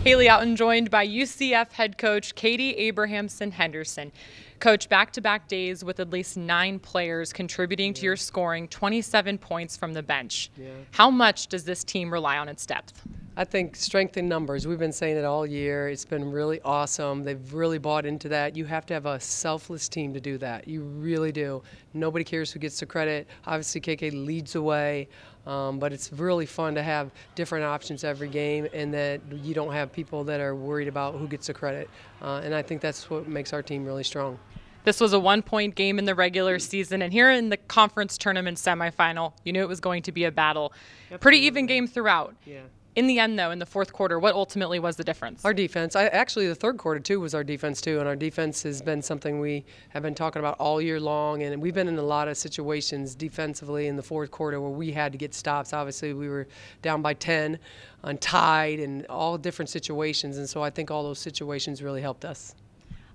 Haley Outen joined by UCF head coach Katie Abrahamson-Henderson. Coach, back-to-back days with at least 9 players contributing to your scoring 27 points from the bench. How much does this team rely on its depth? I think strength in numbers. We've been saying it all year. It's been really awesome. They've really bought into that. You have to have a selfless team to do that. You really do. Nobody cares who gets the credit. Obviously, KK leads the way, but it's really fun to have different options every game and that you don't have people that are worried about who gets the credit. And I think that's what makes our team really strong. This was a 1-point game in the regular season, and here in the conference tournament semifinal, you knew it was going to be a battle. Absolutely. Pretty even game throughout. Yeah. In the end, though, in the fourth quarter, what ultimately was the difference? Our defense. Actually, the third quarter, too, was our defense, too. And our defense has been something we have been talking about all year long. And we've been in a lot of situations defensively in the fourth quarter where we had to get stops. Obviously, we were down by 10 and tied and all different situations. And so I think all those situations really helped us.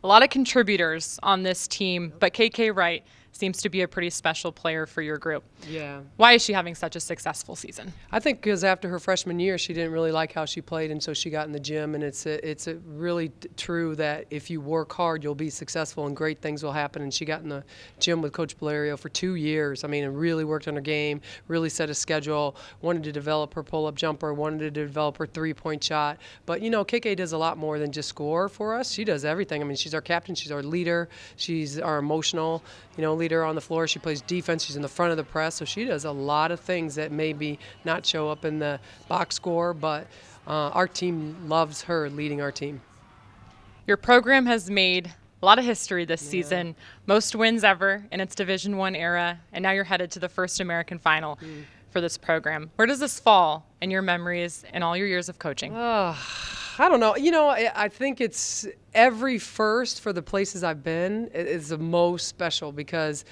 A lot of contributors on this team, but KK Wright seems to be a pretty special player for your group. Yeah. Why is she having such a successful season? I think because after her freshman year, she didn't really like how she played, and so she got in the gym. And it's really true that if you work hard, you'll be successful, and great things will happen. And she got in the gym with Coach Valerio for 2 years. I mean, and really worked on her game, really set a schedule, wanted to develop her pull-up jumper, wanted to develop her three-point shot. But, you know, KK does a lot more than just score for us. She does everything. I mean, she's our captain. She's our leader. She's our emotional, leader on the floor. She plays defense. She's in the front of the press. So she does a lot of things that maybe not show up in the box score, but our team loves her leading our team. Your program has made a lot of history this season, most wins ever in its Division I era, and now you're headed to the first American final for this program. Where does this fall in your memories and all your years of coaching? I don't know. I think it's every first for the places I've been is the most special because,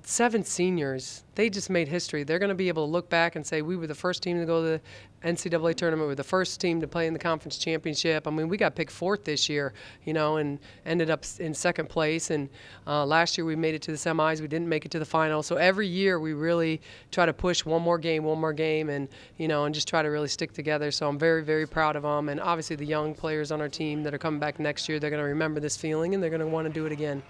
7 seniors, they just made history. They're going to be able to look back and say, we were the first team to go to the NCAA tournament. We were the first team to play in the conference championship. I mean, we got picked 4th this year, and ended up in 2nd place. And last year we made it to the semis. We didn't make it to the final. So every year we really try to push one more game, and, and just try to really stick together. So I'm very, very proud of them. And obviously the young players on our team that are coming back next year, they're going to remember this feeling and they're going to want to do it again.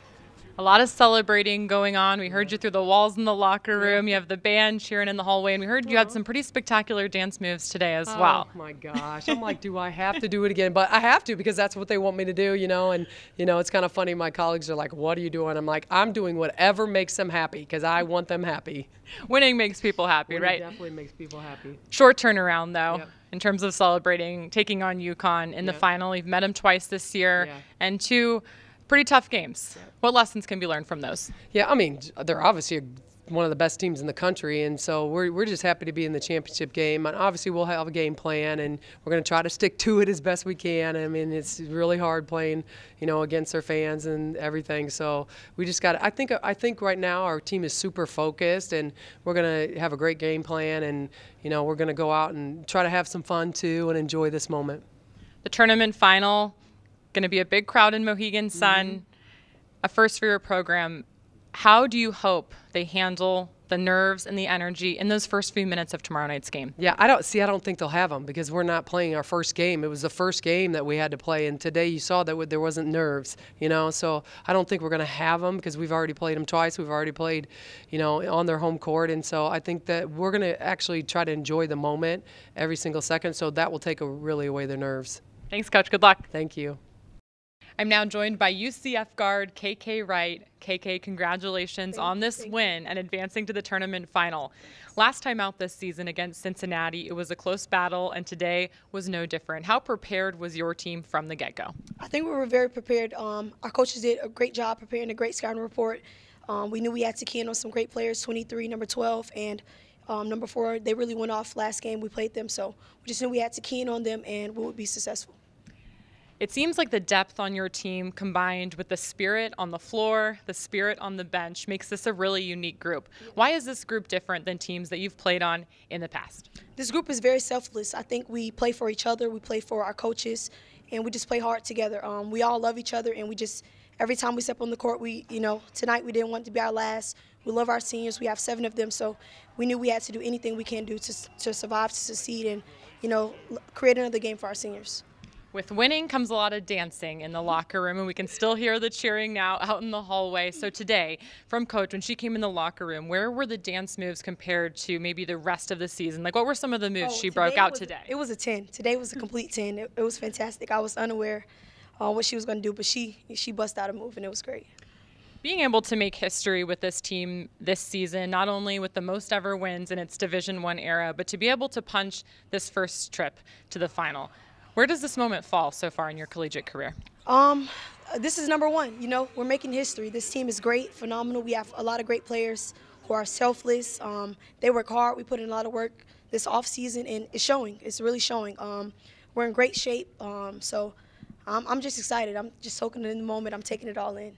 A lot of celebrating going on. We heard you through the walls in the locker room. You have the band cheering in the hallway, and we heard you had some pretty spectacular dance moves today as well. Oh, my gosh. I'm like, do I have to do it again? But I have to because that's what they want me to do, and, it's kind of funny. My colleagues are like, what are you doing? I'm like, I'm doing whatever makes them happy because I want them happy. Winning makes people happy, Winning right? Definitely makes people happy. Short turnaround, though, in terms of celebrating, taking on UConn in the final. You've met them twice this year, and 2 pretty tough games. What lessons can be learned from those? Yeah, I mean, they're obviously one of the best teams in the country, and so we're just happy to be in the championship game. And obviously, we'll have a game plan, and we're going to try to stick to it as best we can. I mean, it's really hard playing, against their fans and everything. So we just got. I think right now our team is super focused, and we're going to have a great game plan, and we're going to go out and try to have some fun too and enjoy this moment. The tournament final. Going to be a big crowd in Mohegan Sun, a first for your program. How do you hope they handle the nerves and the energy in those first few minutes of tomorrow night's game? Yeah, I don't think they'll have them because we're not playing our first game. It was the first game that we had to play, and today you saw that there wasn't nerves, so I don't think we're going to have them because we've already played them twice. We've already played, on their home court, and so I think that we're going to actually try to enjoy the moment every single second, so that will take really away their nerves. Thanks, Coach. Good luck. Thank you. I'm now joined by UCF guard KK Wright. KK, congratulations on this win and advancing to the tournament final. Last time out this season against Cincinnati, it was a close battle, and today was no different. How prepared was your team from the get-go? I think we were very prepared. Our coaches did a great job preparing a great scouting report. We knew we had to key in on some great players, 23, number 12, and number 4. They really went off last game we played them, so we just knew we had to key in on them and we would be successful. It seems like the depth on your team combined with the spirit on the floor, the spirit on the bench makes this a really unique group. Why is this group different than teams that you've played on in the past? This group is very selfless. I think we play for each other, we play for our coaches, and we just play hard together. We all love each other, and we just, every time we step on the court, tonight we didn't want it to be our last. We love our seniors. We have 7 of them, so we knew we had to do anything we can do to survive, to succeed, and, create another game for our seniors. With winning comes a lot of dancing in the locker room, and we can still hear the cheering now out in the hallway. So today, from Coach, when she came in the locker room, where were the dance moves compared to maybe the rest of the season? Like, what were some of the moves she broke out today? It was a 10. Today was a complete 10. It was fantastic. I was unaware what she was going to do, but she busted out a move, and it was great. Being able to make history with this team this season, not only with the most ever wins in its Division I era, but to be able to punch this first trip to the final. Where does this moment fall so far in your collegiate career? This is number one. You know, we're making history. This team is great, phenomenal. We have a lot of great players who are selfless. They work hard. We put in a lot of work this off season, and it's showing. It's really showing. We're in great shape. So I'm just excited. I'm just soaking it in the moment. I'm taking it all in.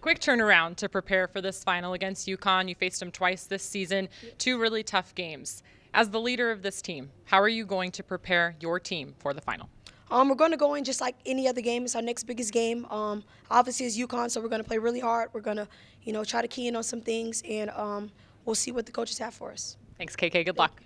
Quick turnaround to prepare for this final against UConn. You faced them twice this season, 2 really tough games. As the leader of this team, how are you going to prepare your team for the final? We're going to go in just like any other game. It's our next biggest game. Obviously, it's UConn, so we're going to play really hard. We're going to, try to key in on some things, and we'll see what the coaches have for us. Thanks, KK. Good luck.